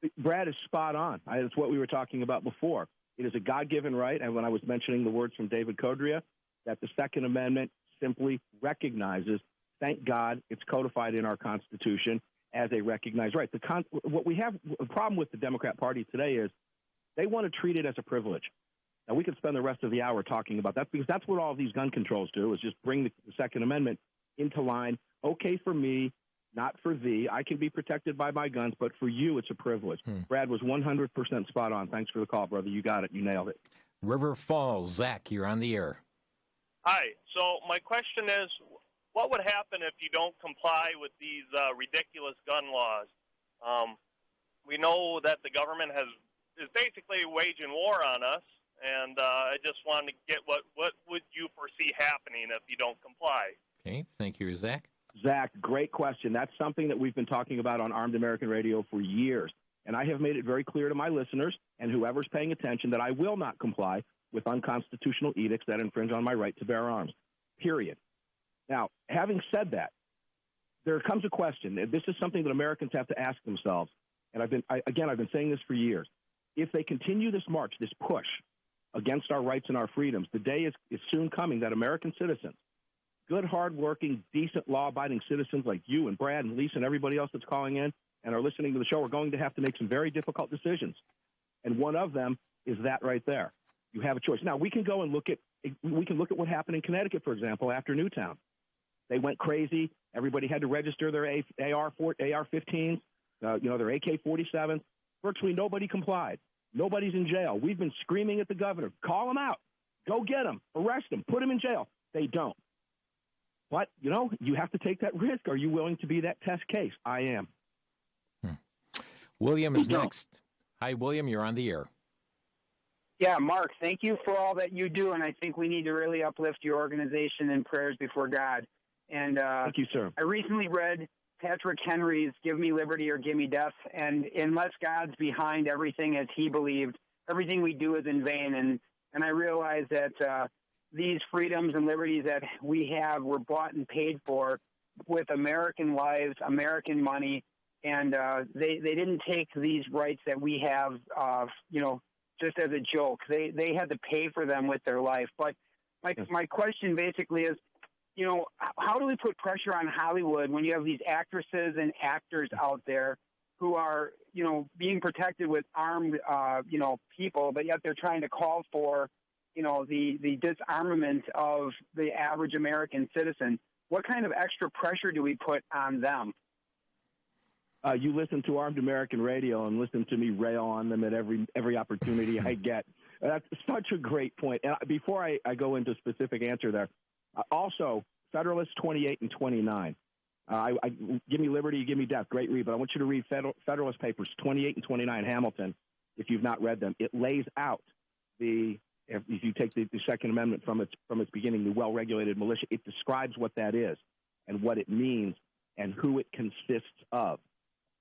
you. Brad is spot on. It's what we were talking about before. It is a God-given right, and when I was mentioning the words from David Codrea, that the Second Amendment simply recognizes, thank God, it's codified in our Constitution as a recognized right. What we have a problem with the Democrat Party today is they want to treat it as a privilege. Now, we could spend the rest of the hour talking about that because that's what all of these gun controls do, is just bring the Second Amendment into line. Okay for me, not for thee. I can be protected by my guns, but for you, it's a privilege. Brad was 100% spot on. Thanks for the call, brother. You got it. You nailed it. River Falls, Zach, you're on the air. Hi. So my question is, what would happen if you don't comply with these ridiculous gun laws? We know that the government is basically waging war on us, and I just wanted to get what would you foresee happening if you don't comply? Okay, thank you, Zach. Zach, great question. That's something that we've been talking about on Armed American Radio for years. And I have made it very clear to my listeners and whoever's paying attention that I will not comply with unconstitutional edicts that infringe on my right to bear arms, period. Now, having said that, there comes a question. This is something that Americans have to ask themselves. And I've been saying this for years. If they continue this march, this push against our rights and our freedoms, the day is soon coming that American citizens, good, hardworking, decent, law-abiding citizens like you and Brad and Lisa and everybody else that's calling in and are listening to the show, are going to have to make some very difficult decisions. And one of them is that right there. You have a choice. Now, we can go and look at what happened in Connecticut, for example, after Newtown. They went crazy. Everybody had to register their AR-15s, their AK-47s. Virtually nobody complied. Nobody's in jail. We've been screaming at the governor, call them out, go get them, arrest them, put them in jail. They don't. But, you have to take that risk. Are you willing to be that test case? I am. William is next. Hi, William. You're on the air. Yeah, Mark, thank you for all that you do, and I think we need to really uplift your organization in prayers before God. And thank you, sir. I recently read Patrick Henry's Give Me Liberty or Give Me Death, and unless God's behind everything as he believed, everything we do is in vain. And I realize that these freedoms and liberties that we have were bought and paid for with American lives, American money, and they didn't take these rights that we have, just as a joke. They had to pay for them with their life. But my question basically is, how do we put pressure on Hollywood when you have these actresses and actors out there who are, being protected with armed, people, but yet they're trying to call for, the disarmament of the average American citizen? What kind of extra pressure do we put on them? You listen to Armed American Radio and listen to me rail on them at every opportunity I get. That's such a great point. And before I go into specific answer there, also, Federalist 28 and 29. Give me liberty, give me death. Great read, but I want you to read Federalist Papers 28 and 29, Hamilton, if you've not read them. It lays out if you take the Second Amendment from its beginning, the well-regulated militia, it describes what that is and what it means and who it consists of.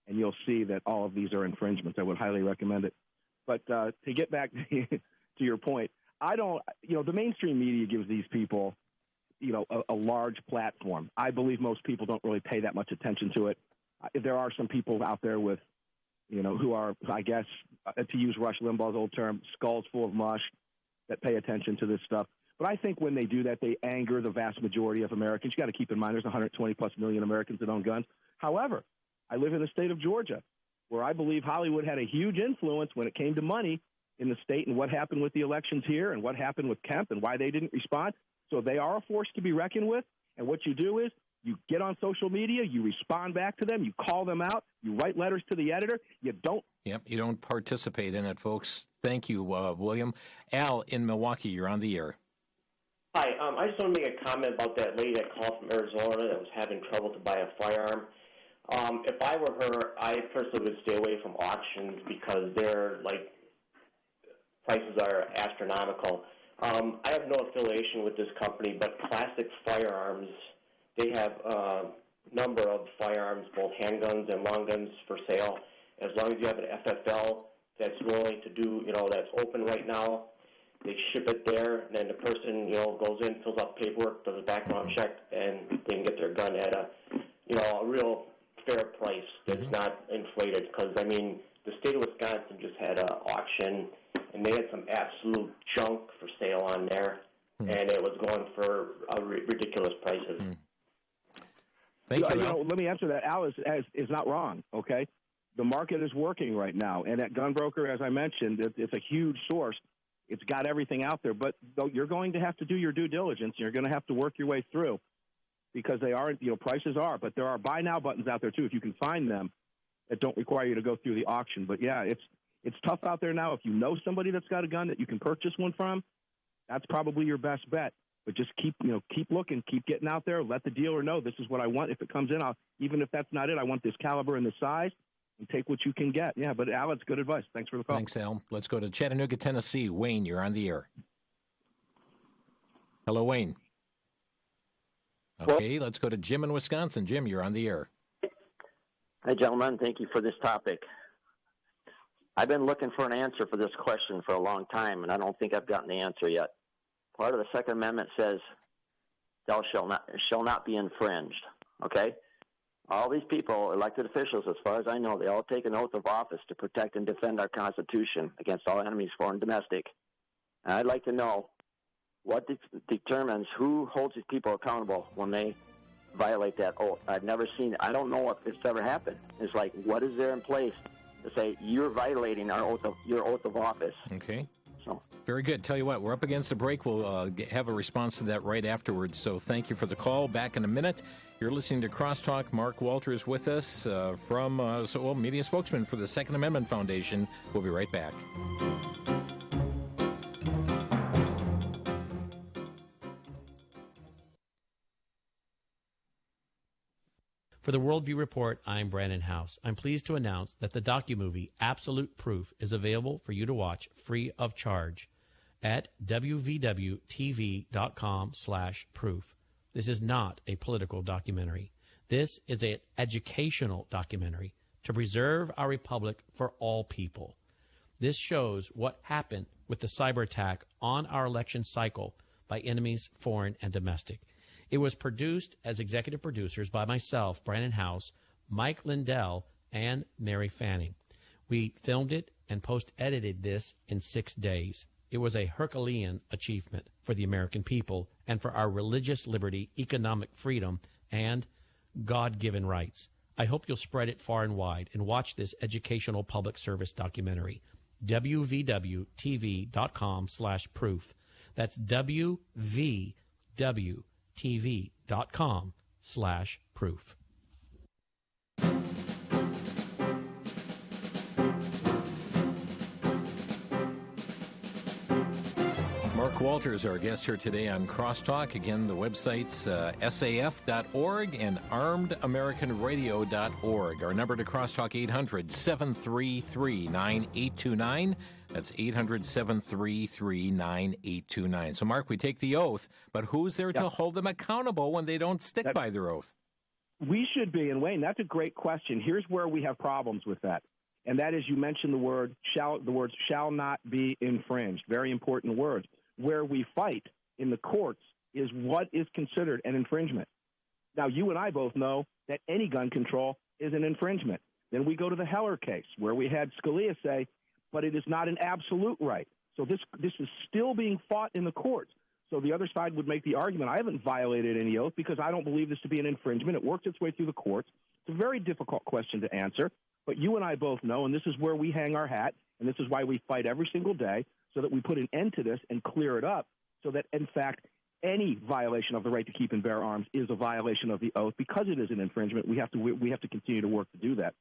And you'll see that all of these are infringements. I would highly recommend it. But to get back to your point, the mainstream media gives these people, a large platform. I believe most people don't really pay that much attention to it. There are some people out there with, who are, I guess, to use Rush Limbaugh's old term, skulls full of mush that pay attention to this stuff. But I think when they do that, they anger the vast majority of Americans. You got to keep in mind there's 120+ million Americans that own guns. However, I live in the state of Georgia, where I believe Hollywood had a huge influence when it came to money in the state and what happened with the elections here and what happened with Kemp and why they didn't respond. So they are a force to be reckoned with. And what you do is you get on social media, you respond back to them, you call them out, you write letters to the editor. You don't. Yep, you don't participate in it, folks. Thank you, William. Al in Milwaukee, you're on the air. Hi, I just want to make a comment about that lady that called from Arizona that was having trouble to buy a firearm. If I were her, I personally would stay away from auctions because prices are astronomical. I have no affiliation with this company, but Classic Firearms, they have a number of firearms, both handguns and long guns for sale. As long as you have an FFL that's willing to do, that's open right now, they ship it there, and then the person, goes in, fills out paperwork, does a background check, and they can get their gun at a real fair price that's not inflated. Because, the state of Wisconsin just had an auction, and they had some absolute junk for sale on there, and it was going for ridiculous prices. Thank you. Let me answer that. Al is not wrong, okay? The market is working right now, and at Gunbroker, as I mentioned, it's a huge source. It's got everything out there, but you're going to have to do your due diligence. You're going to have to work your way through because they are, prices are, but there are buy now buttons out there too, if you can find them, that don't require you to go through the auction. But yeah, it's tough out there now. If you know somebody that's got a gun that you can purchase one from, that's probably your best bet. But just keep looking, keep getting out there. Let the dealer know this is what I want. If it comes in, even if that's not it, I want this caliber and this size, and take what you can get. Yeah, but Al, it's good advice. Thanks for the call. Thanks, Al. Let's go to Chattanooga, Tennessee. Wayne, you're on the air. Hello, Wayne. Okay, let's go to Jim in Wisconsin. Jim, you're on the air. Hi, gentlemen. Thank you for this topic. I've been looking for an answer for this question for a long time, and I don't think I've gotten the answer yet. Part of the Second Amendment says, "Thou shall not be infringed." Okay? All these people, elected officials, as far as I know, they all take an oath of office to protect and defend our Constitution against all enemies, foreign and domestic. And I'd like to know what determines who holds these people accountable when they violate that oath. I've never seen it. I don't know if it's ever happened. It's like, what is there in place to say you're violating your oath of office? Okay. So. Very good. Tell you what, we're up against a break. We'll have a response to that right afterwards. So thank you for the call. Back in a minute. You're listening to Crosstalk. Mark Walters with us from media spokesman for the Second Amendment Foundation. We'll be right back. For the Worldview Report, I'm Brandon House. I'm pleased to announce that the documovie Absolute Proof is available for you to watch free of charge at wvwtv.com/proof. This is not a political documentary. This is an educational documentary to preserve our republic for all people. This shows what happened with the cyber attack on our election cycle by enemies, foreign and domestic. It was produced as executive producers by myself, Brandon House, Mike Lindell, and Mary Fanning. We filmed it and post-edited this in 6 days. It was a Herculean achievement for the American people and for our religious liberty, economic freedom, and God-given rights. I hope you'll spread it far and wide and watch this educational public service documentary. wvwtv.com/proof. That's wvw.tv.com/proof. Mark Walters, our guest here today on Crosstalk. Again, the website's saf.org and armedamericanradio.org. Our number to Crosstalk, 800-733-9829. That's 800-733-9829. So, Mark, we take the oath, but who's there to hold them accountable when they don't stick by their oath? We should be. And, Wayne, that's a great question. Here's where we have problems with that. And that is, you mentioned the words shall not be infringed. Very important words. Where we fight in the courts is what is considered an infringement. Now, you and I both know that any gun control is an infringement. Then we go to the Heller case, where we had Scalia say, but it is not an absolute right. So this is still being fought in the courts. So the other side would make the argument, I haven't violated any oath because I don't believe this to be an infringement. It works its way through the courts. It's a very difficult question to answer. But you and I both know, and this is where we hang our hat, and this is why we fight every single day, so that we put an end to this and clear it up, so that, in fact, any violation of the right to keep and bear arms is a violation of the oath. Because it is an infringement, we have to continue to work to do that.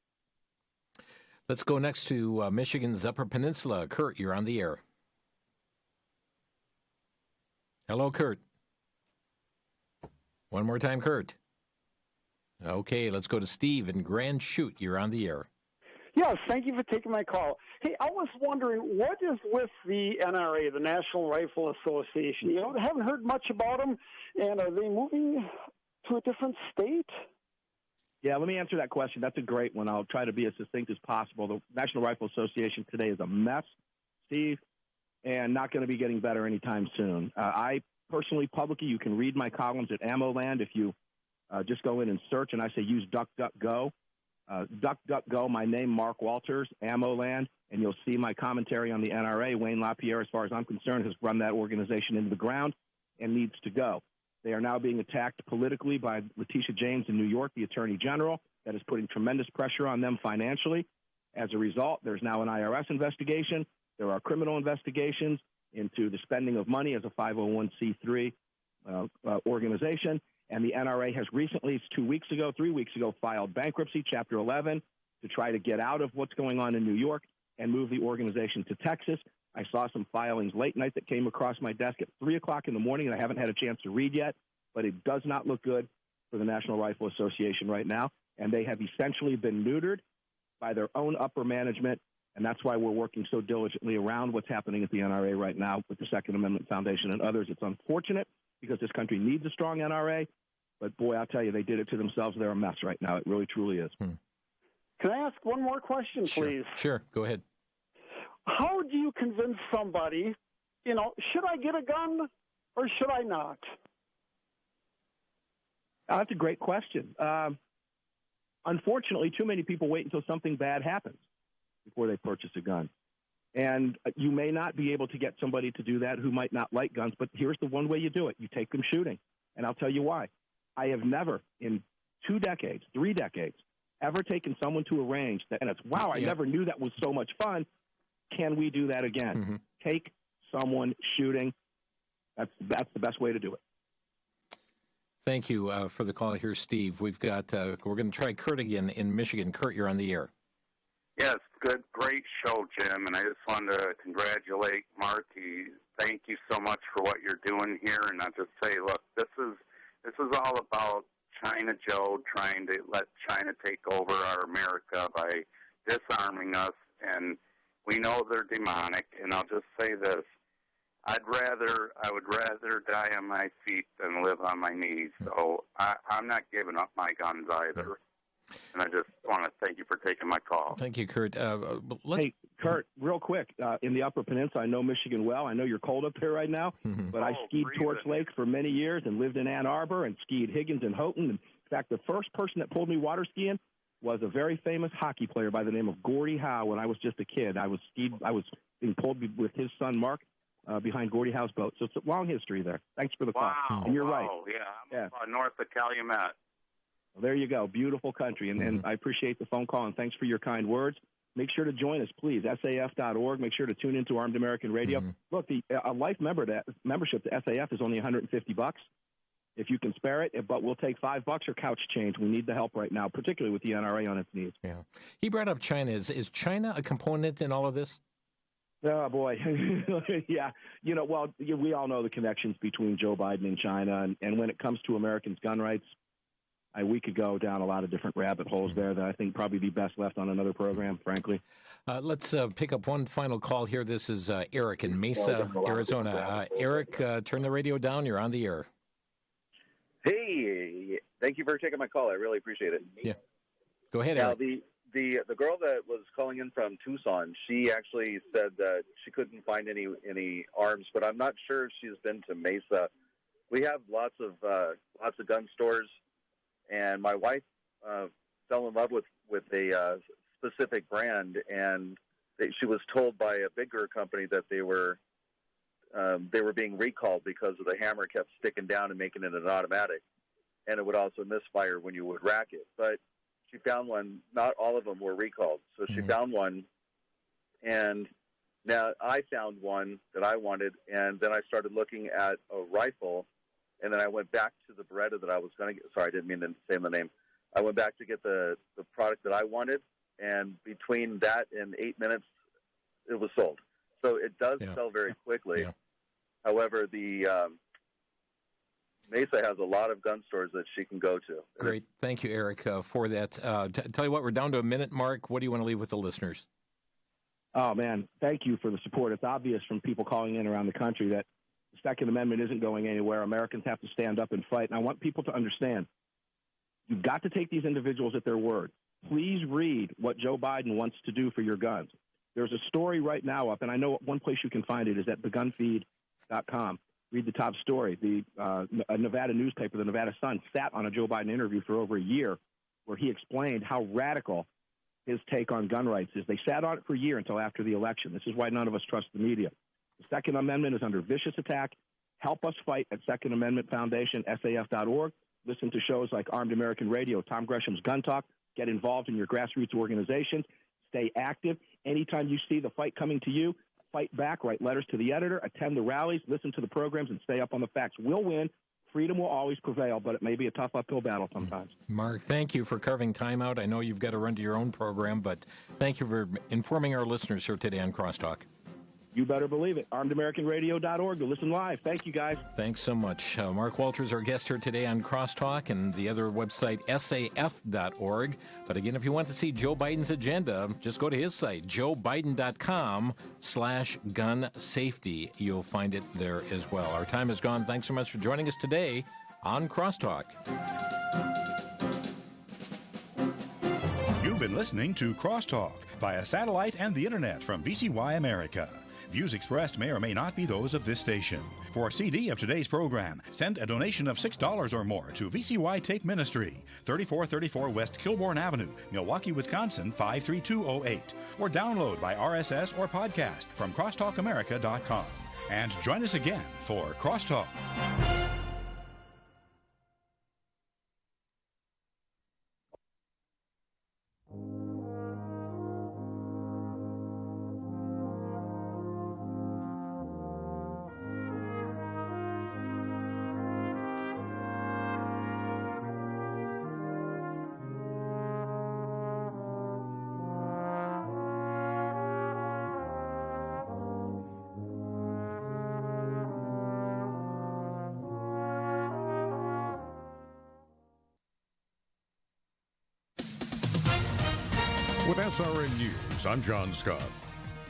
Let's go next to Michigan's Upper Peninsula. Kurt, you're on the air. Hello, Kurt. One more time, Kurt. Okay, let's go to Steve in Grand Chute. You're on the air. Yes, thank you for taking my call. Hey, I was wondering, what is with the NRA, the National Rifle Association? You know, I haven't heard much about them, and are they moving to a different state? Yeah, let me answer that question. That's a great one. I'll try to be as succinct as possible. The National Rifle Association today is a mess, Steve, and not going to be getting better anytime soon. I personally, publicly, you can read my columns at AmmoLand if you just go in and search, and I say use DuckDuckGo. DuckDuckGo, my name, Mark Walters, AmmoLand, and you'll see my commentary on the NRA. Wayne LaPierre, as far as I'm concerned, has run that organization into the ground and needs to go. They are now being attacked politically by Letitia James in New York, the Attorney General. That is putting tremendous pressure on them financially. As a result, there's now an IRS investigation. There are criminal investigations into the spending of money as a 501c3 organization. And the NRA has recently, 3 weeks ago, filed bankruptcy, Chapter 11, to try to get out of what's going on in New York and move the organization to Texas. I saw some filings late night that came across my desk at 3 o'clock in the morning, and I haven't had a chance to read yet, but it does not look good for the National Rifle Association right now. And they have essentially been neutered by their own upper management, and that's why we're working so diligently around what's happening at the NRA right now with the Second Amendment Foundation and others. It's unfortunate because this country needs a strong NRA, but boy, I'll tell you, they did it to themselves. They're a mess right now. It really, truly is. Can I ask one more question, please? Sure, go ahead. How do you convince somebody, should I get a gun or should I not? That's a great question. Unfortunately, too many people wait until something bad happens before they purchase a gun. And you may not be able to get somebody to do that who might not like guns, but here's the one way you do it. You take them shooting. And I'll tell you why. I have never, in 3 decades, ever taken someone to a range that, and it's, wow, I never knew that was so much fun. Can we do that again? Mm-hmm. Take someone shooting. That's the best way to do it. Thank you for the call here, Steve. We've got, we're going to try Kurt again in Michigan. Kurt, you're on the air. Yes, good, great show, Jim. And I just wanted to congratulate Mark. Thank you so much for what you're doing here. And I'll just say, look, this is all about China Joe trying to let China take over our America by disarming us. And we know they're demonic. And I'll just say this. I would rather die on my feet than live on my knees. So I'm not giving up my guns either. And I just want to thank you for taking my call. Thank you, Kurt. Hey, Kurt, real quick, in the Upper Peninsula, I know Michigan well. I know you're cold up here right now, but I skied Torch Lake for many years and lived in Ann Arbor and skied Higgins and Houghton. In fact, the first person that pulled me water skiing was a very famous hockey player by the name of Gordie Howe when I was just a kid. I was being pulled with his son, Mark, behind Gordie Howe's boat. So it's a long history there. Thanks for the call. Wow. And you're right. I'm north of Calumet. Well, there you go. Beautiful country. And I appreciate the phone call, and thanks for your kind words. Make sure to join us, please, saf.org. Make sure to tune into Armed American Radio. Look, a life membership to SAF is only $150 if you can spare it, but we'll take $5 or couch change. We need the help right now, particularly with the NRA on its knees. Yeah. He brought up China. Is China a component in all of this? Oh, boy. Yeah. We all know the connections between Joe Biden and China. And when it comes to Americans' gun rights, we could go down a lot of different rabbit holes there that I think probably be best left on another program, frankly. Let's pick up one final call here. This is Eric in Mesa, Arizona. Eric, turn the radio down. You're on the air. Hey, thank you for taking my call. I really appreciate it. Yeah. Go ahead, Now, Eric. the girl that was calling in from Tucson, she actually said that she couldn't find any arms, but I'm not sure if she's been to Mesa. We have lots of gun stores, and my wife fell in love with a specific brand, and she was told by a bigger company that they were being recalled because of the hammer kept sticking down and making it an automatic, and it would also misfire when you would rack it. But she found one. Not all of them were recalled, so she found one, and now I found one that I wanted, and then I started looking at a rifle, and then I went back to the Beretta that I was going to get. Sorry, I didn't mean to say the name. I went back to get the product that I wanted, and between that and 8 minutes, it was sold. So it does sell very quickly. Yeah. However, the Mesa has a lot of gun stores that she can go to. Great. Thank you, Eric, for that. Tell you what, we're down to a minute mark. What do you want to leave with the listeners? Oh, man, thank you for the support. It's obvious from people calling in around the country that the Second Amendment isn't going anywhere. Americans have to stand up and fight. And I want people to understand, you've got to take these individuals at their word. Please read what Joe Biden wants to do for your guns. There's a story right now up, and I know one place you can find it is at thegunfeed.com. Read the top story. A Nevada newspaper, the Nevada Sun, sat on a Joe Biden interview for over a year where he explained how radical his take on gun rights is. They sat on it for a year until after the election. This is why none of us trust the media. The Second Amendment is under vicious attack. Help us fight at Second Amendment Foundation, SAF.org. Listen to shows like Armed American Radio, Tom Gresham's Gun Talk. Get involved in your grassroots organizations. Stay active. Anytime you see the fight coming to you, fight back, write letters to the editor, attend the rallies, listen to the programs, and stay up on the facts. We'll win. Freedom will always prevail, but it may be a tough uphill battle sometimes. Mark, thank you for carving time out. I know you've got to run to your own program, but thank you for informing our listeners here today on Crosstalk. You better believe it. ArmedAmericanRadio.org to listen live. Thank you, guys. Thanks so much. Mark Walters, our guest here today on Crosstalk, and the other website, SAF.org. But again, if you want to see Joe Biden's agenda, just go to his site, joebiden.com/gun safety. You'll find it there as well. Our time is gone. Thanks so much for joining us today on Crosstalk. You've been listening to Crosstalk via satellite and the internet from VCY America. Views expressed may or may not be those of this station. For a CD of today's program, send a donation of $6 or more to VCY Take Ministry, 3434 West Kilbourne Avenue, Milwaukee, Wisconsin, 53208, or download by RSS or podcast from crosstalkamerica.com. And join us again for Crosstalk. With SRN News, I'm John Scott.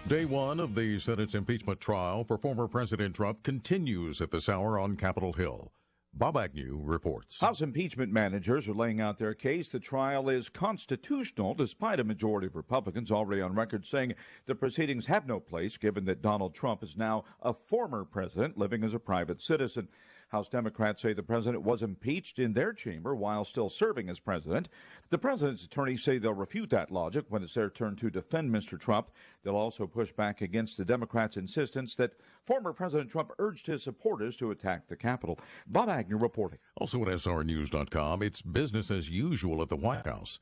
Day one of the Senate's impeachment trial for former President Trump continues at this hour on Capitol Hill. Bob Agnew reports. House impeachment managers are laying out their case. The trial is constitutional, despite a majority of Republicans already on record saying the proceedings have no place, given that Donald Trump is now a former president living as a private citizen. House Democrats say the president was impeached in their chamber while still serving as president. The president's attorneys say they'll refute that logic when it's their turn to defend Mr. Trump. They'll also push back against the Democrats' insistence that former President Trump urged his supporters to attack the Capitol. Bob Agnew reporting. Also at SRNews.com, it's business as usual at the White House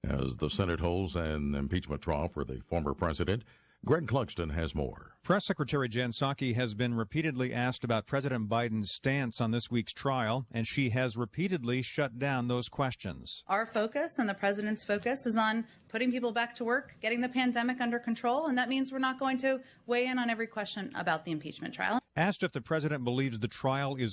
as the Senate holds an impeachment trial for the former president. Greg Clugston has more. Press Secretary Jen Psaki has been repeatedly asked about President Biden's stance on this week's trial, and she has repeatedly shut down those questions. Our focus and the president's focus is on putting people back to work, getting the pandemic under control, and that means we're not going to weigh in on every question about the impeachment trial. Asked if the president believes the trial is